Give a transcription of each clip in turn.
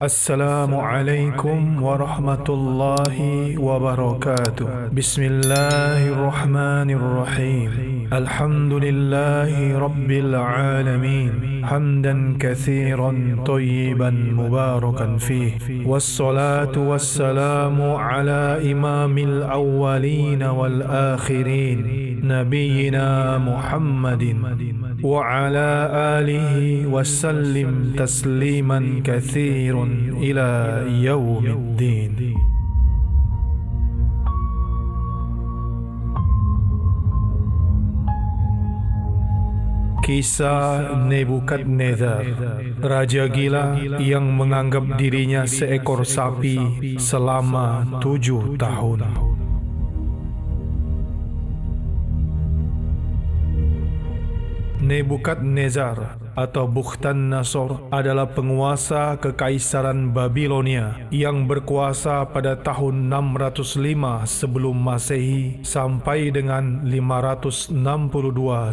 Assalamualaikum warahmatullahi wabarakatuh. Bismillahirrahmanirrahim. Alhamdulillahi rabbil alamin. Hamdan kathiran tayyiban mubarakan fih. Wassalatu wassalamu ala imamil awwalin wal akhirin, nabiyyina Muhammadin wa ala alihi wasallim tasliman kathirun ila yaumiddin. Kisah Nebukadnezar, raja gila yang menganggap dirinya seekor sapi selama 7 tahun. Nebukadnezar atau Bukhtanasor adalah penguasa kekaisaran Babilonia yang berkuasa pada tahun 605 sebelum Masehi sampai dengan 562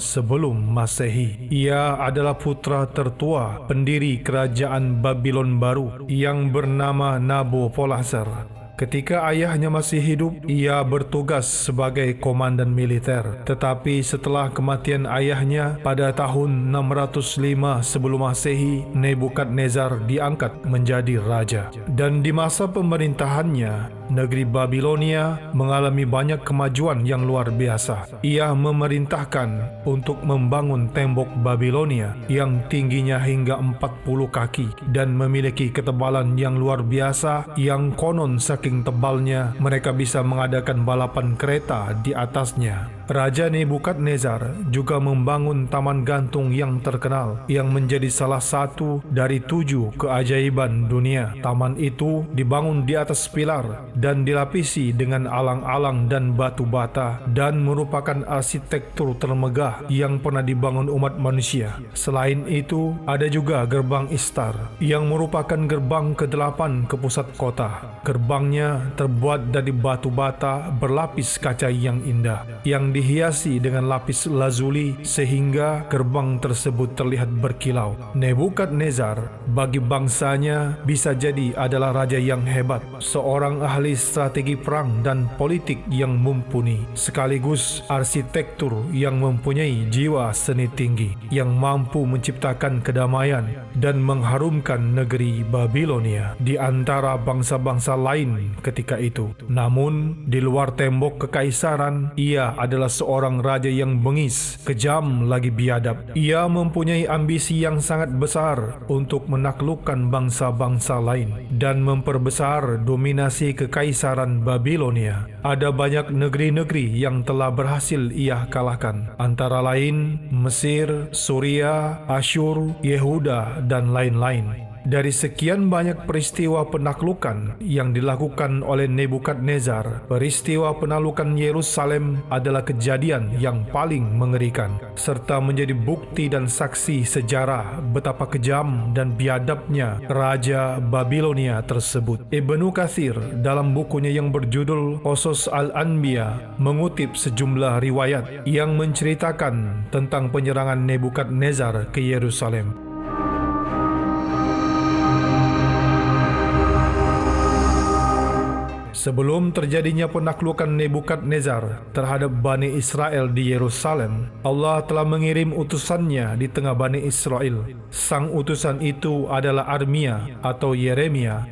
sebelum Masehi. Ia adalah putra tertua pendiri kerajaan Babylon baru yang bernama Nabopolassar. Ketika ayahnya masih hidup, ia bertugas sebagai komandan militer. Tetapi setelah kematian ayahnya pada tahun 605 sebelum Masehi, Nebukadnezar diangkat menjadi raja. Dan di masa pemerintahannya, negeri Babilonia mengalami banyak kemajuan yang luar biasa. Ia memerintahkan untuk membangun tembok Babilonia yang tingginya hingga 40 kaki dan memiliki ketebalan yang luar biasa yang konon saking tebalnya mereka bisa mengadakan balapan kereta di atasnya. Raja Nebukadnezar juga membangun taman gantung yang terkenal yang menjadi salah satu dari 7 keajaiban dunia. Taman itu dibangun di atas pilar dan dilapisi dengan alang-alang dan batu bata dan merupakan arsitektur termegah yang pernah dibangun umat manusia. Selain itu, ada juga gerbang Istar yang merupakan gerbang ke-8 ke pusat kota. Gerbangnya terbuat dari batu bata berlapis kaca yang indah yang dihiasi dengan lapis lazuli sehingga gerbang tersebut terlihat berkilau. Nebukadnezar bagi bangsanya bisa jadi adalah raja yang hebat, seorang ahli strategi perang dan politik yang mumpuni, sekaligus arsitektur yang mempunyai jiwa seni tinggi, yang mampu menciptakan kedamaian dan mengharumkan negeri Babilonia di antara bangsa-bangsa lain ketika itu. Namun, di luar tembok kekaisaran, ia adalah seorang raja yang bengis, kejam lagi biadab. Ia mempunyai ambisi yang sangat besar untuk menaklukkan bangsa-bangsa lain dan memperbesar dominasi kekaisaran Babilonia. Ada banyak negeri-negeri yang telah berhasil ia kalahkan, antara lain Mesir, Suria, Asyur, Yehuda, dan lain-lain. Dari sekian banyak peristiwa penaklukan yang dilakukan oleh Nebukadnezar, peristiwa penaklukan Yerusalem adalah kejadian yang paling mengerikan, serta menjadi bukti dan saksi sejarah betapa kejam dan biadabnya Raja Babilonia tersebut. Ibnu Katsir dalam bukunya yang berjudul Qasas Al-Anbiya mengutip sejumlah riwayat yang menceritakan tentang penyerangan Nebukadnezar ke Yerusalem. Sebelum terjadinya penaklukan Nebukadnezar terhadap Bani Israel di Yerusalem, Allah telah mengirim utusannya di tengah Bani Israel. Sang utusan itu adalah Armia atau Yeremia.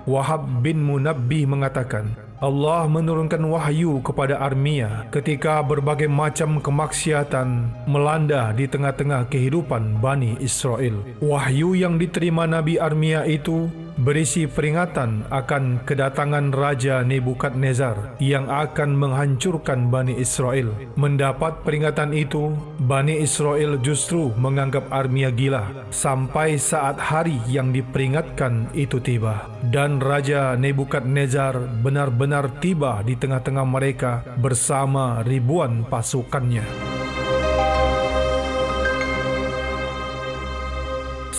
Wahab bin Munabbih mengatakan, Allah menurunkan wahyu kepada Armia ketika berbagai macam kemaksiatan melanda di tengah-tengah kehidupan Bani Israel. Wahyu yang diterima Nabi Armia itu berisi peringatan akan kedatangan Raja Nebukadnezar yang akan menghancurkan Bani Israel. Mendapat peringatan itu, Bani Israel justru menganggap Armia gila sampai saat hari yang diperingatkan itu tiba. Dan Raja Nebukadnezar benar-benar tiba di tengah-tengah mereka bersama ribuan pasukannya.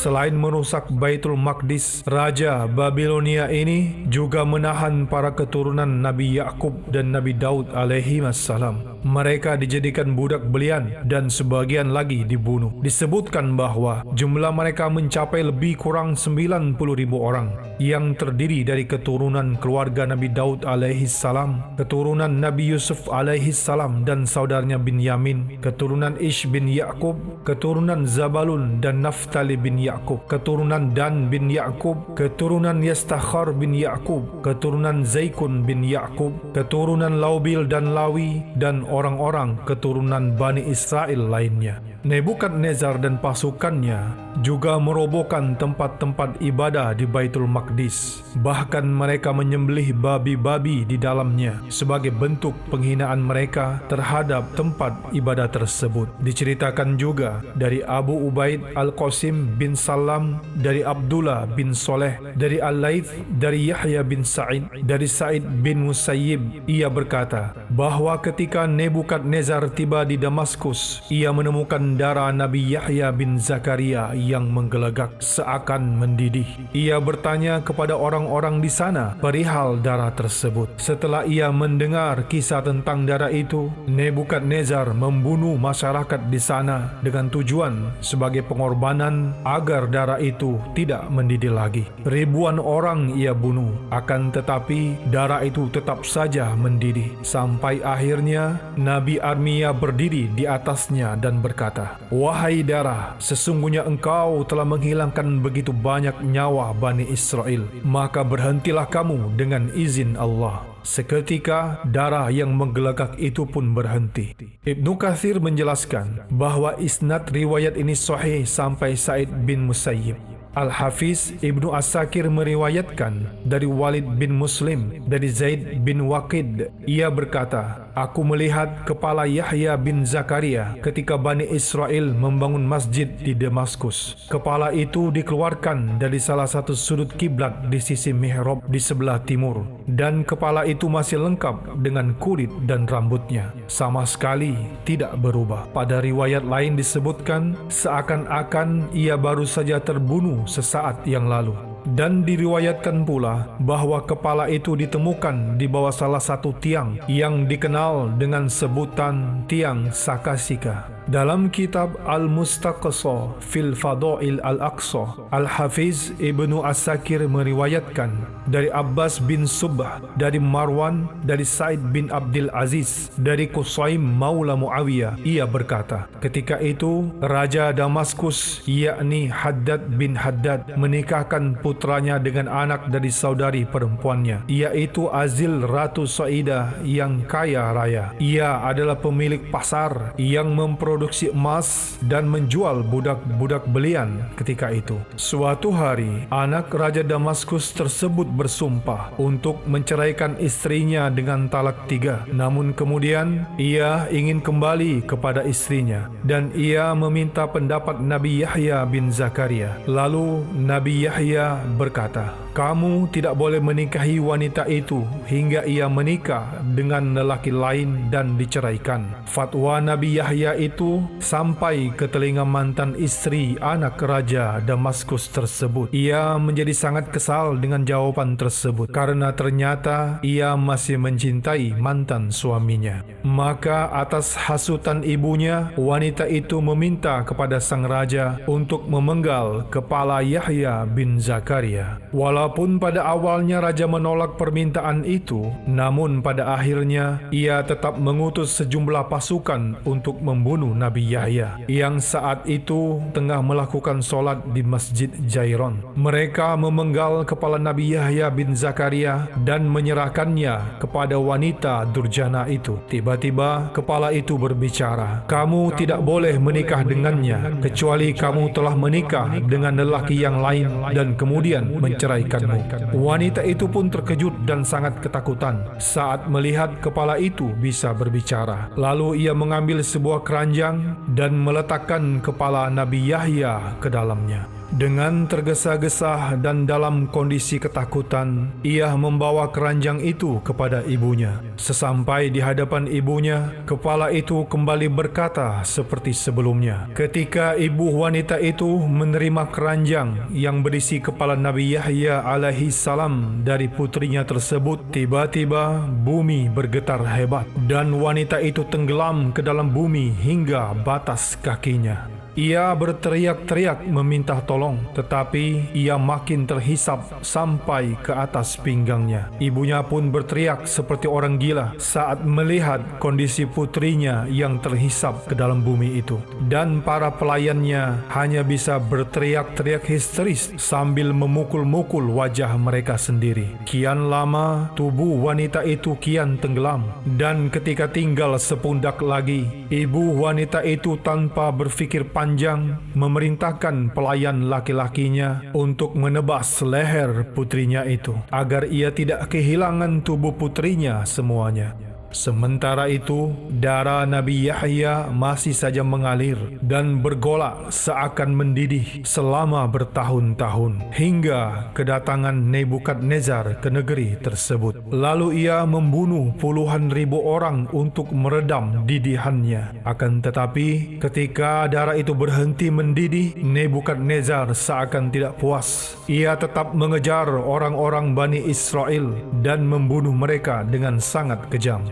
Selain merusak Baitul Maqdis, Raja Babilonia ini juga menahan para keturunan Nabi Yakub dan Nabi Daud alaihi wassalam. Mereka dijadikan budak belian dan sebagian lagi dibunuh. Disebutkan bahwa jumlah mereka mencapai lebih kurang 90.000 orang yang terdiri dari keturunan keluarga Nabi Daud alaihissalam, keturunan Nabi Yusuf alaihissalam dan saudaranya Binyamin, keturunan Ish bin Ya'qub, keturunan Zabalun dan Naftali bin Ya'qub, keturunan Dan bin Ya'qub, keturunan Yastakhar bin Ya'qub, keturunan Zaikun bin Ya'qub, keturunan Laubil dan Lawi, dan orang-orang keturunan Bani Israel lainnya. Nebukadnezar dan pasukannya juga merobohkan tempat-tempat ibadah di Baitul Maqdis. Bahkan mereka menyembelih babi-babi di dalamnya sebagai bentuk penghinaan mereka terhadap tempat ibadah tersebut. Diceritakan juga dari Abu Ubaid Al-Qasim bin Salam, dari Abdullah bin Soleh, dari Al-Laith, dari Yahya bin Sa'id, dari Sa'id bin Musayyib. Ia berkata bahwa ketika Nebukadnezar tiba di Damaskus, ia menemukan darah Nabi Yahya bin Zakaria yang menggelegak seakan mendidih. Ia bertanya kepada orang-orang di sana perihal darah tersebut. Setelah ia mendengar kisah tentang darah itu, Nebukadnezar membunuh masyarakat di sana dengan tujuan sebagai pengorbanan agar darah itu tidak mendidih lagi. Ribuan orang ia bunuh, akan tetapi darah itu tetap saja mendidih. Sampai akhirnya Nabi Armia berdiri di atasnya dan berkata, "Wahai darah, sesungguhnya engkau telah menghilangkan begitu banyak nyawa Bani Israel, maka berhentilah kamu dengan izin Allah." Seketika darah yang menggelegak itu pun berhenti. Ibnu Katsir menjelaskan bahwa isnad riwayat ini sahih sampai Sa'id bin Musayyib. Al-Hafiz Ibnu As-Sakir meriwayatkan dari Walid bin Muslim, dari Zaid bin Waqid. Ia berkata, "Aku melihat kepala Yahya bin Zakaria ketika Bani Israel membangun masjid di Damaskus. Kepala itu dikeluarkan dari salah satu sudut kiblat di sisi mihrab di sebelah timur, dan kepala itu masih lengkap dengan kulit dan rambutnya, sama sekali tidak berubah." Pada riwayat lain disebutkan seakan-akan ia baru saja terbunuh sesaat yang lalu. Dan diriwayatkan pula bahwa kepala itu ditemukan di bawah salah satu tiang yang dikenal dengan sebutan tiang Sakasika. Dalam kitab Al-Mustaqsa fil Fadail Al-Aqsa, Al-Hafiz Ibnu As-Sakir meriwayatkan dari Abbas bin Subah, dari Marwan, dari Sa'id bin Abdul Aziz, dari Qusaim Maula Muawiyah. Ia berkata, ketika itu Raja Damaskus, yakni Haddad bin Haddad, menikahkan putranya dengan anak dari saudari perempuannya, yaitu Azil Ratu Sa'idah yang kaya raya. Ia adalah pemilik pasar yang memproduksi emas dan menjual budak-budak belian ketika itu. Suatu hari, anak Raja Damaskus tersebut bersumpah untuk menceraikan istrinya dengan talak 3. Namun kemudian ia ingin kembali kepada istrinya dan ia meminta pendapat Nabi Yahya bin Zakaria. Lalu Nabi Yahya berkata, "Kamu tidak boleh menikahi wanita itu hingga ia menikah dengan lelaki lain dan diceraikan." Fatwa Nabi Yahya itu sampai ke telinga mantan istri anak Raja Damaskus tersebut. Ia menjadi sangat kesal dengan jawaban tersebut karena ternyata ia masih mencintai mantan suaminya. Maka atas hasutan ibunya, wanita itu meminta kepada sang raja untuk memenggal kepala Yahya bin Zakaria. Walaupun pada awalnya raja menolak permintaan itu, namun pada akhirnya ia tetap mengutus sejumlah pasukan untuk membunuh Nabi Yahya yang saat itu tengah melakukan solat di Masjid Jairon. Mereka memenggal kepala Nabi Yahya bin Zakaria dan menyerahkannya kepada wanita durjana itu. Tiba-tiba kepala itu berbicara, "Kamu tidak boleh menikah dengannya kecuali kamu telah menikah dengan lelaki yang lain dan kemudian menceraikanmu." Wanita itu pun terkejut dan sangat ketakutan saat melihat kepala itu bisa berbicara. Lalu ia mengambil sebuah keranjang dan meletakkan kepala Nabi Yahya ke dalamnya. Dengan tergesa-gesa dan dalam kondisi ketakutan, ia membawa keranjang itu kepada ibunya. Sesampai di hadapan ibunya, kepala itu kembali berkata seperti sebelumnya. Ketika ibu wanita itu menerima keranjang yang berisi kepala Nabi Yahya alaihi salam dari putrinya tersebut, tiba-tiba bumi bergetar hebat dan wanita itu tenggelam ke dalam bumi hingga batas kakinya. Ia berteriak-teriak meminta tolong, tetapi ia makin terhisap sampai ke atas pinggangnya. Ibunya pun berteriak seperti orang gila saat melihat kondisi putrinya yang terhisap ke dalam bumi itu. Dan para pelayannya hanya bisa berteriak-teriak histeris sambil memukul-mukul wajah mereka sendiri. Kian lama, tubuh wanita itu kian tenggelam. Dan ketika tinggal sepundak lagi, ibu wanita itu tanpa berfikir panjang memerintahkan pelayan laki-lakinya untuk menebas leher putrinya itu agar ia tidak kehilangan tubuh putrinya semuanya. Sementara itu, darah Nabi Yahya masih saja mengalir dan bergolak seakan mendidih selama bertahun-tahun hingga kedatangan Nebukadnezar ke negeri tersebut. Lalu ia membunuh puluhan ribu orang untuk meredam didihannya. Akan tetapi, ketika darah itu berhenti mendidih, Nebukadnezar seakan tidak puas. Ia tetap mengejar orang-orang Bani Israel dan membunuh mereka dengan sangat kejam.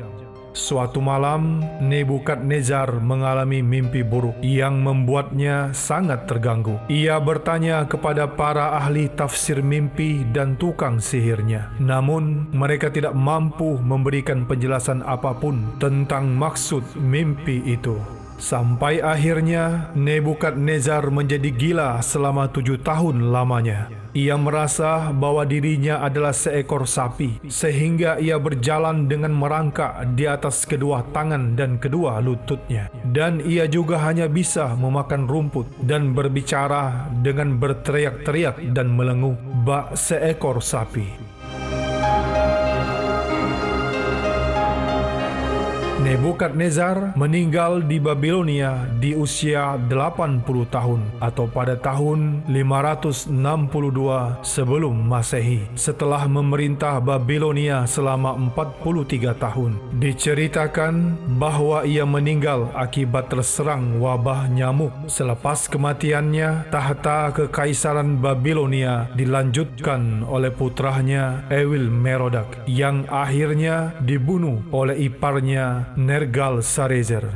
Suatu malam, Nebukadnezar mengalami mimpi buruk yang membuatnya sangat terganggu. Ia bertanya kepada para ahli tafsir mimpi dan tukang sihirnya. Namun, mereka tidak mampu memberikan penjelasan apapun tentang maksud mimpi itu. Sampai akhirnya, Nebukadnezar menjadi gila selama 7 tahun lamanya. Ia merasa bahwa dirinya adalah seekor sapi, sehingga ia berjalan dengan merangkak di atas kedua tangan dan kedua lututnya. Dan ia juga hanya bisa memakan rumput dan berbicara dengan berteriak-teriak dan melenguh bak seekor sapi. Nebukadnezar meninggal di Babilonia di usia 80 tahun atau pada tahun 562 sebelum Masehi, setelah memerintah Babilonia selama 43 tahun. Diceritakan bahwa ia meninggal akibat terserang wabah nyamuk. Selepas kematiannya, tahta kekaisaran Babilonia dilanjutkan oleh putranya Ewil-Merodak yang akhirnya dibunuh oleh iparnya Nergal-Sarezer.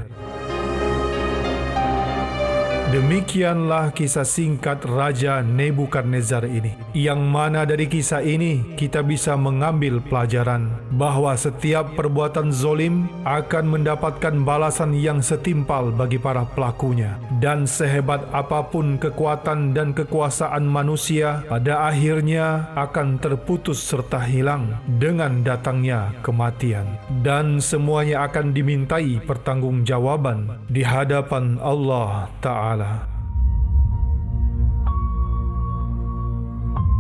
Demikianlah kisah singkat Raja Nebukadnezar ini, yang mana dari kisah ini kita bisa mengambil pelajaran bahwa setiap perbuatan zolim akan mendapatkan balasan yang setimpal bagi para pelakunya. Dan sehebat apapun kekuatan dan kekuasaan manusia, pada akhirnya akan terputus serta hilang dengan datangnya kematian. Dan semuanya akan dimintai pertanggungjawaban di hadapan Allah Ta'ala.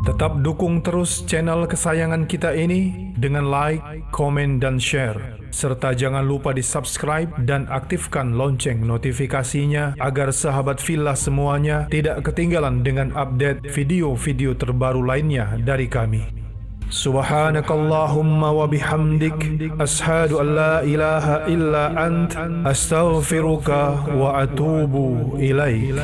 Tetap dukung terus channel kesayangan kita ini dengan like, komen, dan share. Serta jangan lupa di subscribe dan aktifkan lonceng notifikasinya agar sahabat Villa semuanya tidak ketinggalan dengan update video-video terbaru lainnya dari kami. Subhanakallahumma wa bihamdik, ashhadu an la ilaha illa ant, astaghfiruka wa atubu ilaik.